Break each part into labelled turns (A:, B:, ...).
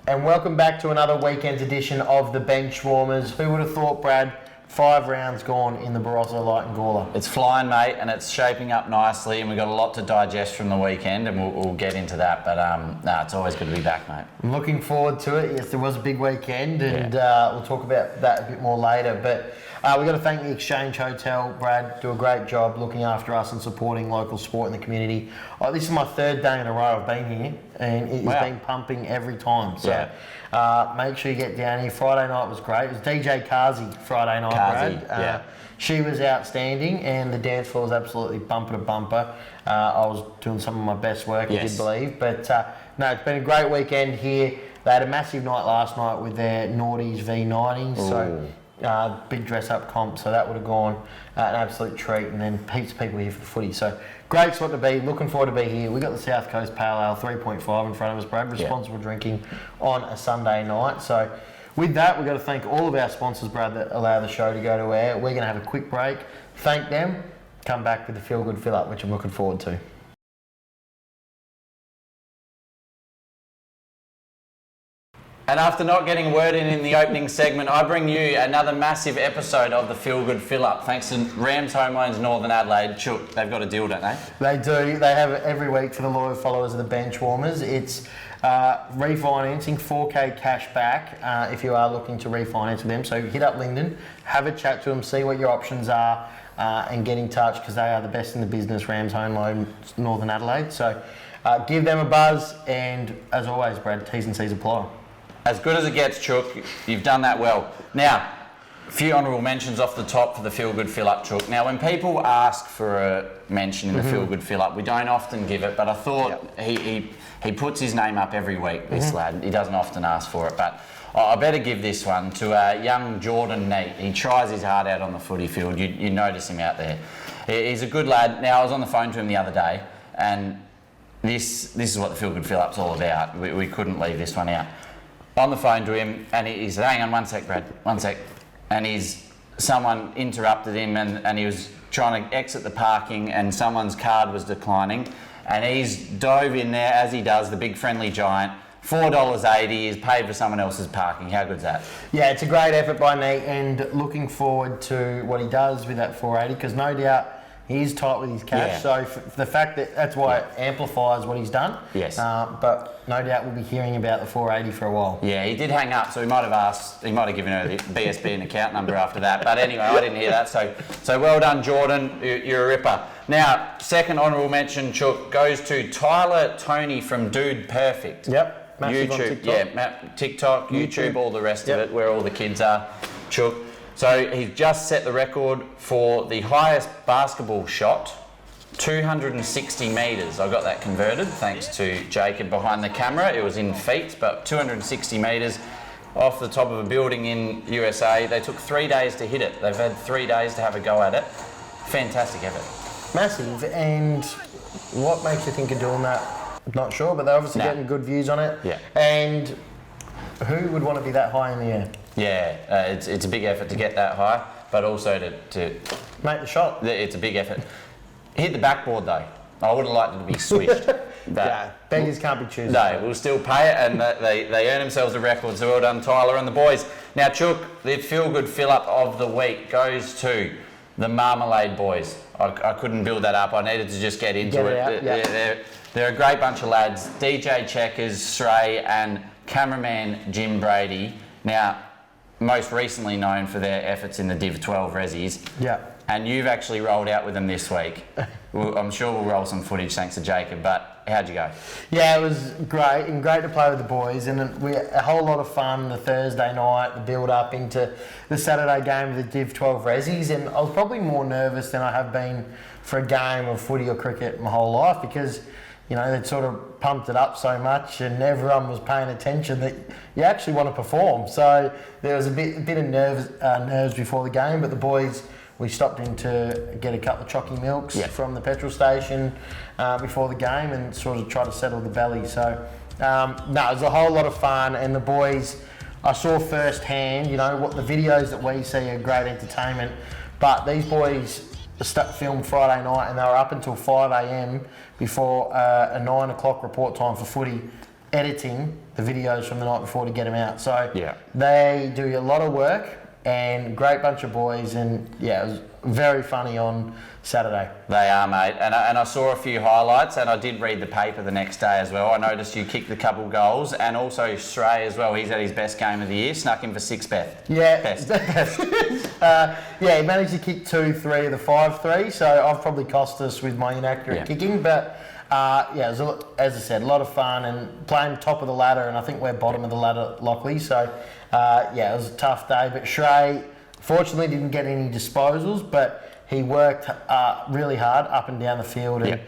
A: And welcome back to another weekend's edition of the Benchwarmers. Who would have thought, Brad? 5 rounds gone in the Barossa Light and Gawler.
B: It's flying, mate, and it's shaping up nicely, and we've got a lot to digest from the weekend, and we'll get into that. But it's always good to be back, mate.
A: I'm looking forward to it. Yes, there was a big weekend, and we'll talk about that a bit more later. But we've got to thank the Exchange Hotel. Brad, do a great job looking after us and supporting local sport in the community. This is my 3rd day in a row I've been here, and it's been pumping every time. So make sure you get down here. Friday night was great. It was DJ Kazi Friday night, Brad. She was outstanding, and the dance floor was absolutely bumper to bumper. I was doing some of my best work, I did believe. But no, it's been a great weekend here. They had a massive night last night with their Naughties v 90s. So big dress-up comp, so that would have gone an absolute treat, and then heaps of people here for the footy. So great spot to be, looking forward to be here. We've got the South Coast Pale Ale 3.5 in front of us, Brad, responsible drinking on a Sunday night. So with that, we've got to thank all of our sponsors, Brad, that allow the show to go to air. We're going to have a quick break, thank them, come back with the Feel Good Fill Up, which I'm looking forward to.
B: And after not getting a word in the opening segment, I bring you another massive episode of the Feel Good Fill Up. Thanks to Rams Home Loans Northern Adelaide. Chook, they've got a deal, don't they?
A: They do. They have it every week for the loyal followers of the Benchwarmers. It's refinancing, 4K cash back if you are looking to refinance with them. So hit up Lyndon, have a chat to them, see what your options are, and get in touch because they are the best in the business, Rams Home Loans Northern Adelaide. So give them a buzz, and as always, Brad, T's and C's apply.
B: As good as it gets, Chook. You've done that well. Now, a few honourable mentions off the top for the Feel Good Fill Up, Chook. Now, when people ask for a mention in the Feel Good Fill Up, we don't often give it, but I thought he puts his name up every week, this lad. He doesn't often ask for it, but I better give this one to young Jordan Neat. He tries his heart out on the footy field. You notice him out there. He's a good lad. Now, I was on the phone to him the other day, and this is what the Feel Good Fill Up's all about. We couldn't leave this one out. On the phone to him, and he said, hang on one sec, Brad, one sec. And someone interrupted him, and he was trying to exit the parking, and someone's card was declining. And he's dove in there, as he does, the big friendly giant. $4.80 is paid for someone else's parking. How good's that? Yeah,
A: it's a great effort by Nate, and looking forward to what he does with that $4.80, because no doubt he is tight with his cash. So the fact that's why it amplifies what he's done. Yes. But no doubt we'll be hearing about the $4.80 for a while. Yeah, he did hang up, so he might have given her the BSB and account number after that. But anyway, I didn't hear that. So well done, Jordan. You're a ripper. Now, second honourable mention, Chook, goes to Tyler Tony from Dude Perfect. Yep. Massive
B: YouTube,
A: on TikTok.
B: TikTok, YouTube, all the rest of it, where all the kids are. Chook. So he's just set the record for the highest basketball shot, 260 metres. I got that converted thanks to Jacob behind the camera. It was in feet, but 260 metres off the top of a building in USA. They took 3 days to hit it. They've had 3 days to have a go at it. Fantastic effort.
A: Massive. And what makes you think of doing that? I'm not sure, but they're obviously getting good views on it.
B: Yeah.
A: And who would want to be that high in the air?
B: Yeah, it's a big effort to get that high, but also to
A: make the shot.
B: It's a big effort. Hit the backboard though. I would have liked it to be swished.
A: Beggars can't be choosers.
B: No, we'll still pay it, and they earn themselves a record. So well done, Tyler and the boys. Now, Chook, the Feel Good Fill Up of the week goes to the Marmalade boys. I couldn't build that up. I needed to just get into it. They're a great bunch of lads. DJ Checkers, Sray, and cameraman Jim Brady. Now, most recently known for their efforts in the Div 12 Rezzies.
A: Yeah.
B: And you've actually rolled out with them this week. I'm sure we'll roll some footage thanks to Jacob, but how'd you go?
A: Yeah, it was great, and great to play with the boys, and we had a whole lot of fun the Thursday night, the build up into the Saturday game of the Div 12 Rezzies, and I was probably more nervous than I have been for a game of footy or cricket my whole life, because they'd sort of pumped it up so much and everyone was paying attention that you actually want to perform. So there was a bit of nerves before the game, but the boys, we stopped in to get a couple of chocky milks from the petrol station before the game and sort of try to settle the belly. So, it was a whole lot of fun, and the boys, I saw firsthand, what the videos that we see are great entertainment, but these boys filmed Friday night and they were up until 5 a.m. before a 9 o'clock report time for footy, editing the the videos from the night before to get them out. So
B: Yeah.
A: they do a lot of work, and great bunch of boys, and yeah, it was very funny on Saturday.
B: They are, mate. And I saw a few highlights, and I did read the paper the next day as well. I noticed you kicked a couple goals, and also Stray as well. He's had his best game of the year, snuck in for 6 best.
A: Yeah,
B: Best.
A: yeah, he managed to kick 2-3 of the 5-3, so I've probably cost us with my inaccurate kicking, but yeah, it was, as I said, a lot of fun, and playing top of the ladder, and I think we're bottom of the ladder, Lockley, so yeah, it was a tough day, but Shrey fortunately didn't get any disposals, but he worked really hard up and down the field, and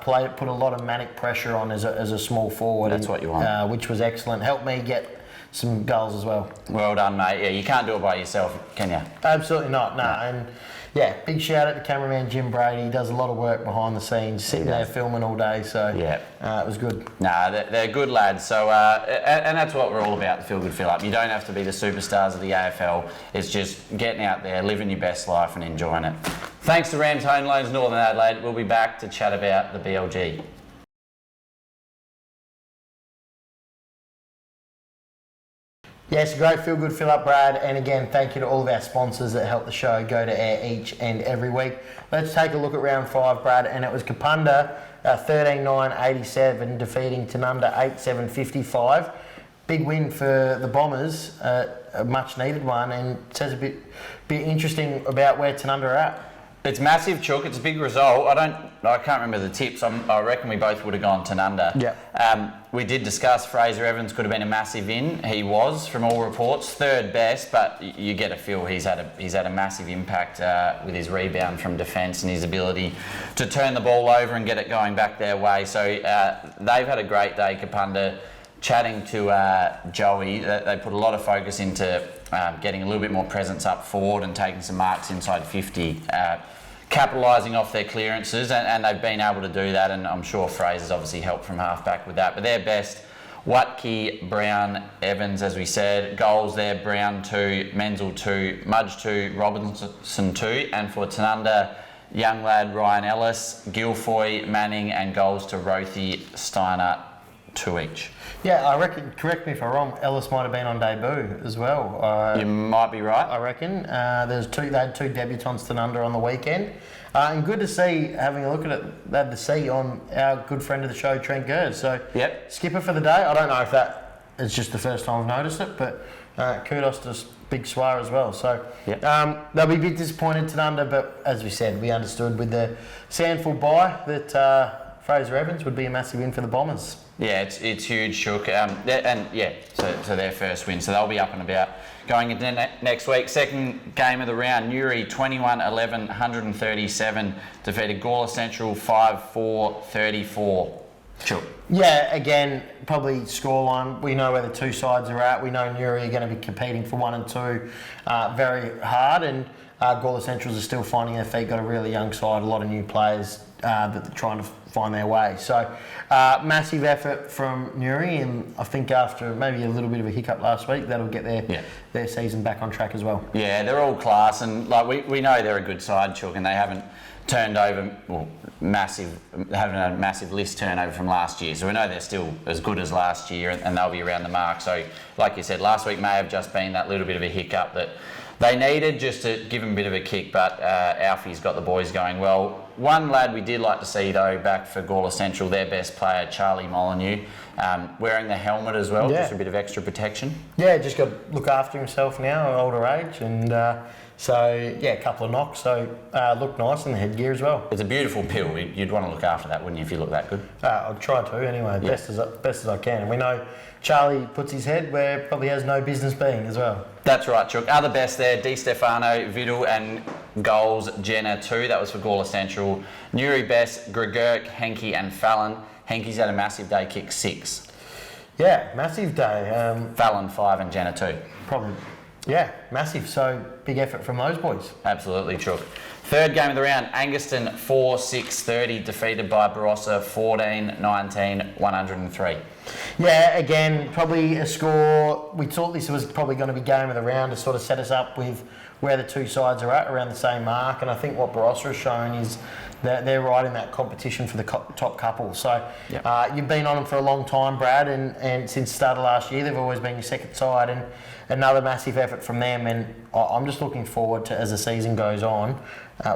A: put a lot of manic pressure on as a small forward.
B: That's what you want.
A: Which was excellent. Helped me get some goals as well.
B: Well done, mate. Yeah, you can't do it by yourself, can you?
A: Absolutely not, no. And yeah, big shout out to cameraman Jim Brady. He does a lot of work behind the scenes, sitting there filming all day, so it was good.
B: Nah, they're good lads. So, and that's what we're all about, the Feel Good Fill Up. You don't have to be the superstars of the AFL. It's just getting out there, living your best life and enjoying it. Thanks to Rams Home Loans Northern Adelaide. We'll be back to chat about the BLG.
A: Yes, great feel good fill up, Brad. And again, thank you to all of our sponsors that help the show go to air each and every week. Let's take a look at round 5, Brad. And it was Kapunda 13-9-87 defeating Tanunda 8-7-55. Big win for the Bombers, a much needed one, and says a bit interesting about where Tanunda are at.
B: It's massive, Chook. It's a big result. I can't remember the tips. I reckon we both would have gone Tanunda.
A: Yeah.
B: We did discuss Fraser Evans could have been a massive in. He was, from all reports, third best, but you get a feel he's had a massive impact with his rebound from defence and his ability to turn the ball over and get it going back their way. So they've had a great day, Kapunda. Chatting to Joey, they put a lot of focus into getting a little bit more presence up forward and taking some marks inside 50, capitalising off their clearances, and they've been able to do that, and I'm sure Fraser's obviously helped from half-back with that. But they're best. Watke, Brown, Evans, as we said. Goals there, Brown 2, Menzel 2, Mudge 2, Robinson 2, and for Tanunda, young lad Ryan Ellis, Guilfoy, Manning, and goals to Rothy, Steiner, 2 each.
A: Yeah, I reckon, correct me if I'm wrong, Ellis might have been on debut as well.
B: You might be right.
A: I reckon. They had 2 debutants Tanunda on the weekend. And good to see, having a look at it, they had to see on our good friend of the show, Trent Gers. So, skipper for the day. I don't know if that is just the first time I've noticed it, but kudos to Big Swar as well. So, they'll be a bit disappointed Tanunda, but as we said, we understood with the Sandford bye that Fraser Evans would be a massive win for the Bombers.
B: Yeah, it's huge, Shook. So their first win. So they'll be up and about going into next week. Second game of the round, Newry 21-11, 137, defeated Gawler Central 5-4-34. Shook. Yeah,
A: again, probably scoreline. We know where the two sides are at. We know Newry are going to be competing for 1 and 2 very hard, and Gawler Centrals are still finding their feet. Got a really young side, a lot of new players that they're trying to find their way. So massive effort from Newry, and I think after maybe a little bit of a hiccup last week, that'll get their season back on track as well.
B: Yeah, they're all class, and like we know they're a good side, Chook, and they haven't turned over haven't had a massive list turnover from last year. So we know they're still as good as last year, and they'll be around the mark. So like you said, last week may have just been that little bit of a hiccup that they needed just to give them a bit of a kick, but Alfie's got the boys going well. One lad we did like to see, though, back for Gawler Central, their best player, Charlie Molyneux, wearing the helmet as well, just a bit of extra protection. Yeah,
A: just got to look after himself now at older age, and a couple of knocks, so looked nice in the headgear as well.
B: It's a beautiful pill. You'd want to look after that, wouldn't you, if you look that good?
A: I'd try to anyway, best as I can. And we know Charlie puts his head where probably has no business being as well.
B: That's right, Chook. Other best there, Di Stefano, Vidal, and goals, Jenna 2. That was for Gawler Central. Newry best, Gregurk, Henke, and Fallon. Henke's had a massive day, kicked 6.
A: Yeah, massive day.
B: Fallon 5 and Jenna 2.
A: Probably. Yeah, massive. So big effort from those boys.
B: Absolutely, Chook. Third game of the round, Angaston 4-6-30, defeated by Barossa 14-19, 103.
A: Yeah, again, probably a score. We thought this was probably going to be game of the round to sort of set us up with where the two sides are at, around the same mark. And I think what Barossa has shown is that they're right in that competition for the top couple. So you've been on them for a long time, Brad, and since the start of last year, they've always been your second side, and another massive effort from them. And I'm just looking forward to, as the season goes on,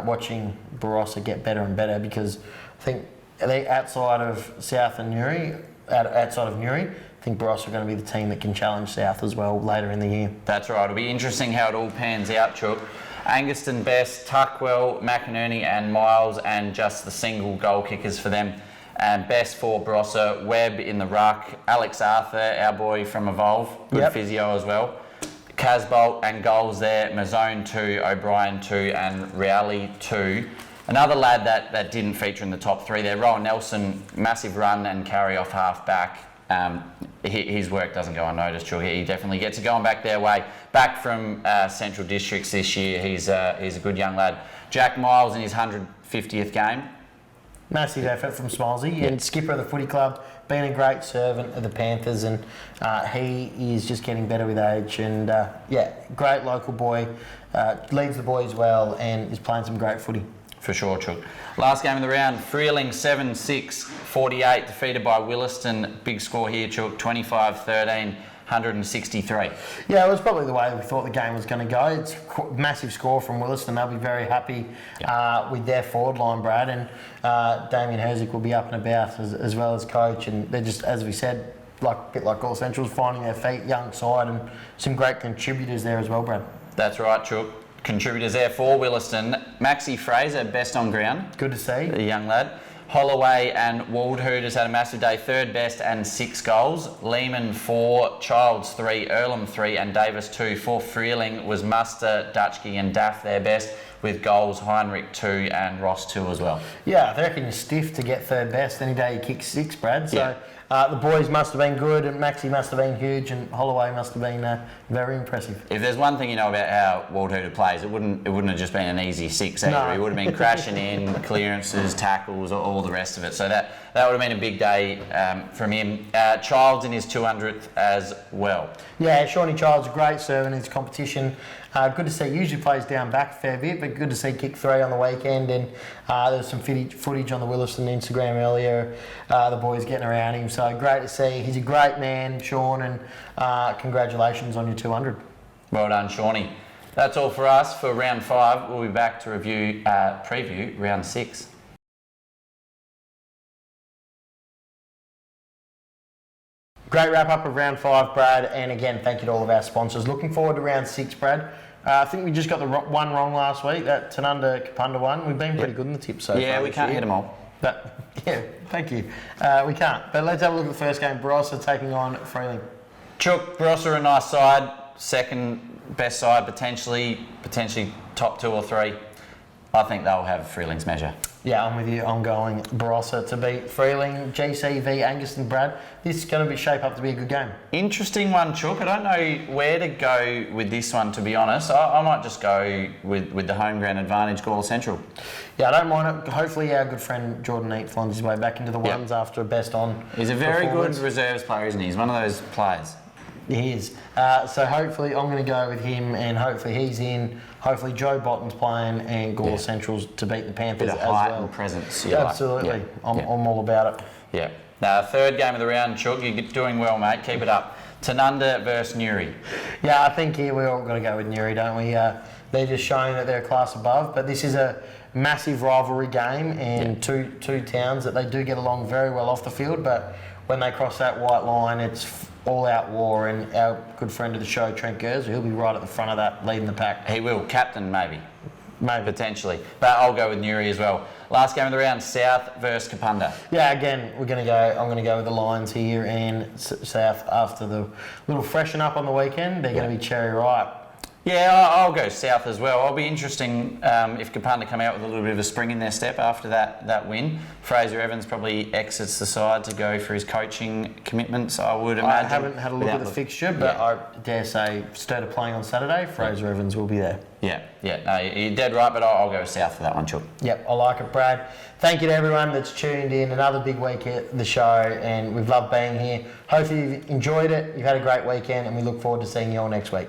A: watching Barossa get better and better, because I think they, outside of South and Newry, outside of Newry, I think Barossa are going to be the team that can challenge South as well later in the year.
B: That's right. It'll be interesting how it all pans out, Chook. Angaston, Best, Tuckwell, McInerney and Miles, and just the single goal kickers for them. And Best for Barossa, Webb in the ruck, Alex Arthur, our boy from Evolve, good physio as well. Casbolt and goals there, Mazzone 2, O'Brien 2 and Reali 2. Another lad that didn't feature in the top three there, Rowan Nelson, massive run and carry off half back. His work doesn't go unnoticed. He definitely gets it going back their way. Back from Central Districts this year, he's a good young lad. Jack Miles in his 150th game.
A: Massive effort from Smilesy, and skipper of the footy club, been a great servant of the Panthers, and he is just getting better with age. And great local boy, leads the boys well, and is playing some great footy.
B: For sure, Chook. Last game of the round, Freeling 7-6-48, defeated by Williston. Big score here, Chook, 25-13, 163.
A: Yeah, it was probably the way we thought the game was going to go. It's a massive score from Williston. They'll be very happy with their forward line, Brad, and Damien Herzick will be up and about as well as coach. And they're just, as we said, a bit like all Centrals, finding their feet, young side, and some great contributors there as well, Brad.
B: That's right, Chook. Contributors there for Williston. Maxie Fraser, best on ground.
A: Good to see.
B: The young lad. Holloway and Waldhoot has had a massive day, third best and 6 goals. Lehman 4, Childs 3, Earlham 3 and Davis 2. For Freeling was Muster, Dutchke and Daff their best, with goals Heinrich 2 and Ross 2 as well. Yeah,
A: I reckon you're stiff to get third best any day you kick 6, Brad. So the boys must have been good, and Maxie must have been huge, and Holloway must have been very impressive.
B: If there's one thing you know about how Waldhoot plays, it wouldn't have just been an easy 6 either.
A: No.
B: He would have been crashing in, clearances, tackles, all the rest of it. So that would have been a big day from him. Childs in his 200th as well. Yeah,
A: Shawnee Childs, a great servant in his competition. Good to see. Usually plays down back a fair bit, but good to see kick 3 on the weekend. And there was some footage on the Williston Instagram earlier. The boys getting around him, so great to see. He's a great man, Sean, and congratulations on your 200.
B: Well done, Shawnee. That's all for us for round 5. We'll be back to preview round 6.
A: Great wrap up of round 5, Brad, and again, thank you to all of our sponsors. Looking forward to round 6, Brad. I think we just got the one wrong last week, that Tanunda Kapunda one. We've been pretty good in the tips so far.
B: Yeah, we can't hit them all.
A: But, thank you. We can't. But let's have a look at the first game. Barossa taking on Freeling.
B: Chook, Barossa are a nice side, second best side, potentially top 2 or 3. I think they'll have Freeling's measure.
A: Yeah, I'm with you. I'm going Barossa to beat Freeling. GC v Angaston, Brad. This is going to shape up to be a good game.
B: Interesting one, Chook. I don't know where to go with this one, to be honest. I might just go with the home ground advantage, Gawler Central.
A: Yeah, I don't mind it. Hopefully our good friend Jordan Eat finds his way back into the ones after a best on.
B: He's a very good reserves player, isn't he? He's one of those players.
A: He is. So hopefully I'm going to go with him, and hopefully he's in. Hopefully Joe Botton's playing, and Gawler Central's to beat the Panthers as well.
B: Presence.
A: Absolutely. I'm all about it.
B: Yeah. Now, third game of the round, Chook. You're doing well, mate. Keep it up. Tanunda versus Newry.
A: Yeah, I think here we're all got to go with Newry, don't we? They're just showing that they're a class above, but this is a massive rivalry game, and two towns that they do get along very well off the field, but when they cross that white line, it's all-out war, and our good friend of the show, Trent Gerser, he'll be right at the front of that, leading the pack.
B: He will. Captain, maybe. Potentially. But I'll go with Newry as well. Last game of the round, South versus Kapunda.
A: Yeah, again, I'm going to go with the Lions here, and South, after the little freshen up on the weekend, they're going to be cherry ripe.
B: Yeah, I'll go South as well. It'll be interesting if Kapunda come out with a little bit of a spring in their step after that win. Fraser Evans probably exits the side to go for his coaching commitments, I would imagine.
A: I haven't had a look at the fixture, but I dare say, instead of playing on Saturday, Fraser Evans will be there.
B: Yeah, no, you're dead right, but I'll go South for that one, Chook.
A: Yep, I like it, Brad. Thank you to everyone that's tuned in. Another big week at the show, and we've loved being here. Hopefully you've enjoyed it, you've had a great weekend, and we look forward to seeing you all next week.